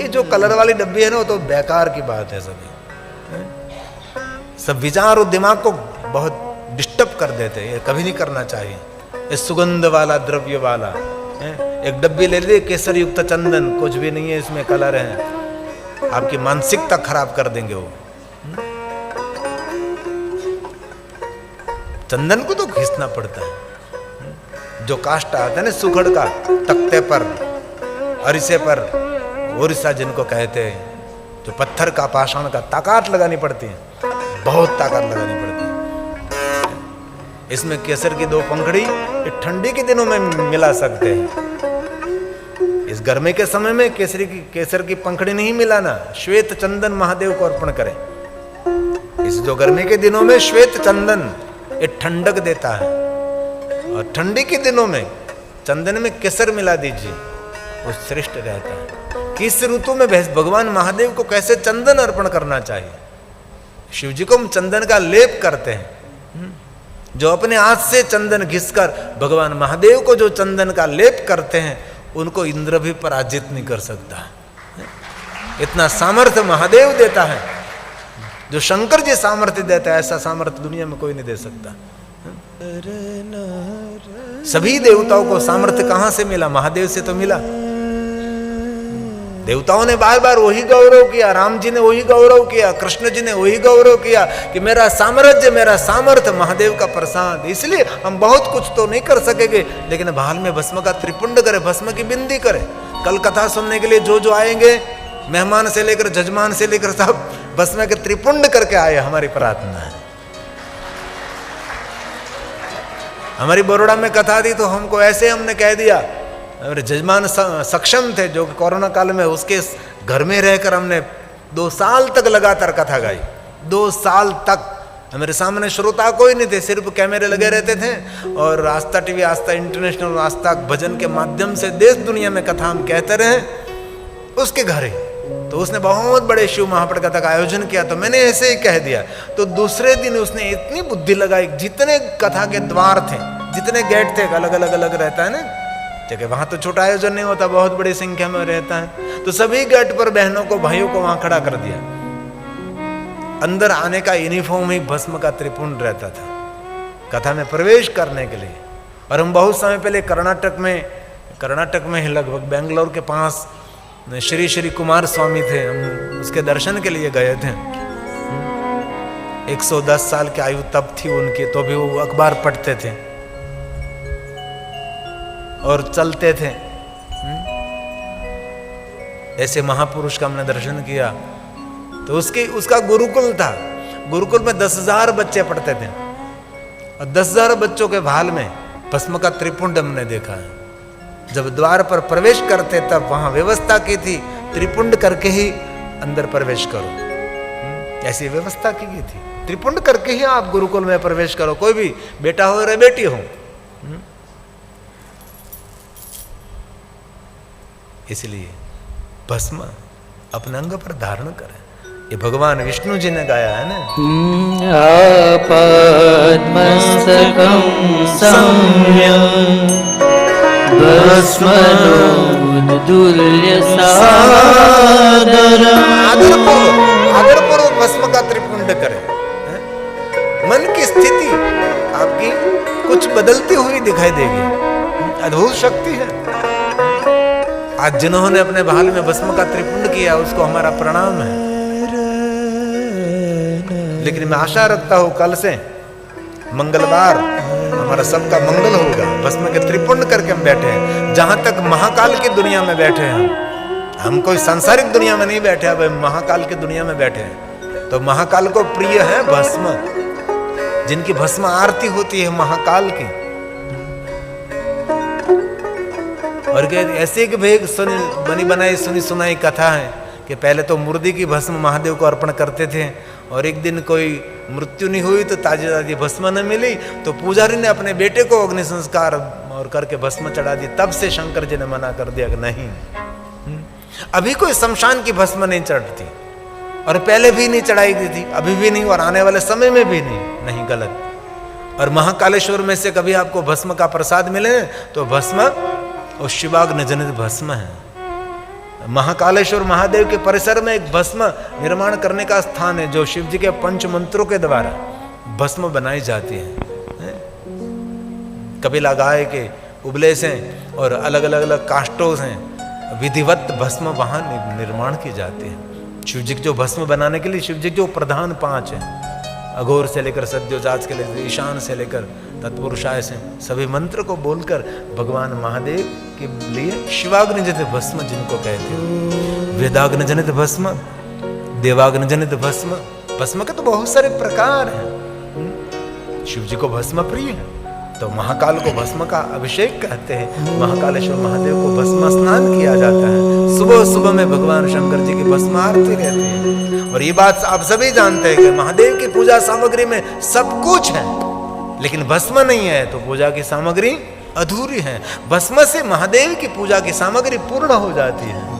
जो कलर वाली डब्बी है ना वो तो बेकार की बात है सभी। सब विचार और दिमाग को बहुत डिस्टर्ब कर देते हैं, ये कभी नहीं करना चाहिए। ये सुगंध वाला द्रव्य वाला एक डब्बी ले ली केसर युक्त चंदन, कुछ भी नहीं है इसमें कलर है, आपकी मानसिकता खराब कर देंगे वो। चंदन को तो घिसना पड़ता है। जो काष्टा आता है ना सुखड़ का, तख्ते पर अरिसे पर, ओरिसा जिनको कहते हैं, जो पत्थर का पाषाण का ताकत लगानी पड़ती है, बहुत ताकत लगानी पड़ती है। इसमें केसर की 2 पंखड़ी ठंडी के दिनों में मिला सकते हैं। इस गर्मी के समय में केसर की पंखड़ी नहीं मिलाना, श्वेत चंदन महादेव को अर्पण करें। इस जो गर्मी के दिनों में श्वेत चंदन ये ठंडक देता है, और ठंडी के दिनों में चंदन में केसर मिला दीजिए, वो श्रेष्ठ रहता है। किस ऋतु में भगवान महादेव को कैसे चंदन अर्पण करना चाहिए। शिव जी को हम चंदन का लेप करते हैं। जो अपने हाथ से चंदन घिसकर भगवान महादेव को जो चंदन का लेप करते हैं, उनको इंद्र भी पराजित नहीं कर सकता। इतना सामर्थ्य महादेव देता है, जो शंकर जी सामर्थ्य देता है, ऐसा सामर्थ्य दुनिया में कोई नहीं दे सकता। सभी देवताओं को सामर्थ्य कहां से मिला? महादेव से तो मिला। देवताओं ने बार बार वही गौरव किया, राम जी ने वही गौरव किया, कृष्ण जी ने वही गौरव किया कि मेरा साम्राज्य, मेरा सामर्थ्य महादेव का प्रसाद। इसलिए हम बहुत कुछ तो नहीं कर सकेंगे, लेकिन भाल में भस्म का त्रिपुंड करें, भस्म की बिंदी करें। कल कथा सुनने के लिए जो आएंगे, मेहमान से लेकर जजमान से लेकर सब भस्म के त्रिपुंड करके आए, हमारी प्रार्थना है। हमारी बड़ौदा में कथा थी तो हमको ऐसे हमने कह दिया, मेरे जजमान सक्षम थे जो कोरोना काल में, उसके घर में रहकर हमने 2 साल तक लगातार कथा गाई। 2 साल तक मेरे सामने श्रोता कोई नहीं थे, सिर्फ कैमरे लगे रहते थे, और आस्था टीवी, आस्था इंटरनेशनल, आस्था भजन के माध्यम से देश दुनिया में कथा हम कहते रहे। उसके घर ही तो उसने बहुत बड़े शिव महापट कथा का आयोजन किया, तो मैंने ऐसे ही कह दिया। तो दूसरे दिन उसने इतनी बुद्धि लगाई, जितने कथा के द्वार थे, जितने गेट थे, अलग अलग अलग रहता है ना जगह, वहां तो छोटा आयोजन नहीं होता, बहुत बड़ी संख्या में रहता है, तो सभी गेट पर बहनों को, भाइयों को वहां खड़ा कर दिया। अंदर आने का यूनिफॉर्म ही भस्म का त्रिपुंड रहता था कथा में प्रवेश करने के लिए। और हम बहुत समय पहले कर्नाटक में ही लगभग बेंगलोर के पास श्री श्री कुमार स्वामी थे, हम उसके दर्शन के लिए गए थे। 110 साल की आयु तब थी उनकी, तो भी वो अखबार पढ़ते थे और चलते थे। ऐसे महापुरुष का हमने दर्शन किया। तो उसका गुरुकुल था, गुरुकुल में 10,000 बच्चे पढ़ते थे, और 10,000 बच्चों के भाल में भस्म का त्रिपुंड हमने देखा है। जब द्वार पर प्रवेश करते तब वहां व्यवस्था की थी, त्रिपुंड करके ही अंदर प्रवेश करो, ऐसी व्यवस्था की गई थी। त्रिपुंड करके ही आप गुरुकुल में प्रवेश करो, कोई भी बेटा हो या बेटी हो। इसलिए भस्म अपने अंग पर धारण करें। ये भगवान विष्णु जी ने गाया है ना, पद्मस्तकं सम्यं भस्मनोदुल्य सादरम्। आदरपूर्वक भस्म का त्रिपुंड करें। मन की स्थिति आपकी कुछ बदलती हुई दिखाई देगी, अद्भुत शक्ति है। आज जिन्होंने अपने भाल में भस्म का त्रिपुंड किया, उसको हमारा प्रणाम है। लेकिन मैं आशा रखता हूं कल से मंगलवार हमारा सबका मंगल होगा। भस्म के त्रिपुंड करके हम बैठे हैं। जहां तक महाकाल की दुनिया में बैठे हैं, हम कोई सांसारिक दुनिया में नहीं बैठे, अब महाकाल की दुनिया में बैठे हैं। तो महाकाल को प्रिय है भस्म, जिनकी भस्म आरती होती है महाकाल की। और ऐसे एक भेग बनी बनाई सुनी सुनाई कथा है कि पहले तो मुर्दी की भस्म महादेव को अर्पण करते थे, और एक दिन कोई मृत्यु नहीं हुई तो ताजी ताजी भस्म न मिली, तो पुजारी ने अपने बेटे को अग्नि संस्कार और करके भस्म चढ़ा दी। तब से शंकर जी ने मना कर दिया कि नहीं, अभी कोई शमशान की भस्म नहीं चढ़ती, और पहले भी नहीं चढ़ाई गई थी, अभी भी नहीं, और आने वाले समय में भी नहीं, गलत। और महाकालेश्वर में से कभी आपको भस्म का प्रसाद मिले तो भस्म और शिवाग्नि जनित भस्म है। महाकालेश्वर महादेव के परिसर में एक भस्म निर्माण करने का स्थान है, जो शिव जी के पंच मंत्रों के द्वारा भस्म बनाई जाती है। कपिला गाय के उबले से और अलग अलग अलग काष्ठों से विधिवत भस्म वहां निर्माण की जाती है। शिव जी जो भस्म बनाने के लिए शिव जी जो प्रधान 5 हैं, अघोर से लेकर सद्योजात के लिए ईशान से लेकर तत्पुरुषाय से, सभी मंत्र को बोलकर भगवान महादेव के लिए शिवाग्नि जनित भस्म जिनको कहते हैं, वेदाग्नि जनित भस्म, देवाग्नि जनित भस्म, भस्म के तो बहुत सारे प्रकार हैं। शिव जी को भस्म प्रिय है तो महाकाल को भस्म का अभिषेक कहते हैं, महाकालेश्वर महादेव को भस्म स्नान किया जाता है। सुबह सुबह में भगवान शंकर जी की भस्म आरती रहती है। और ये बात आप सभी जानते हैं कि महादेव की पूजा सामग्री में सब कुछ है, लेकिन भस्म नहीं है तो पूजा की सामग्री अधूरी है। भस्म से महादेव की पूजा की सामग्री पूर्ण हो जाती है।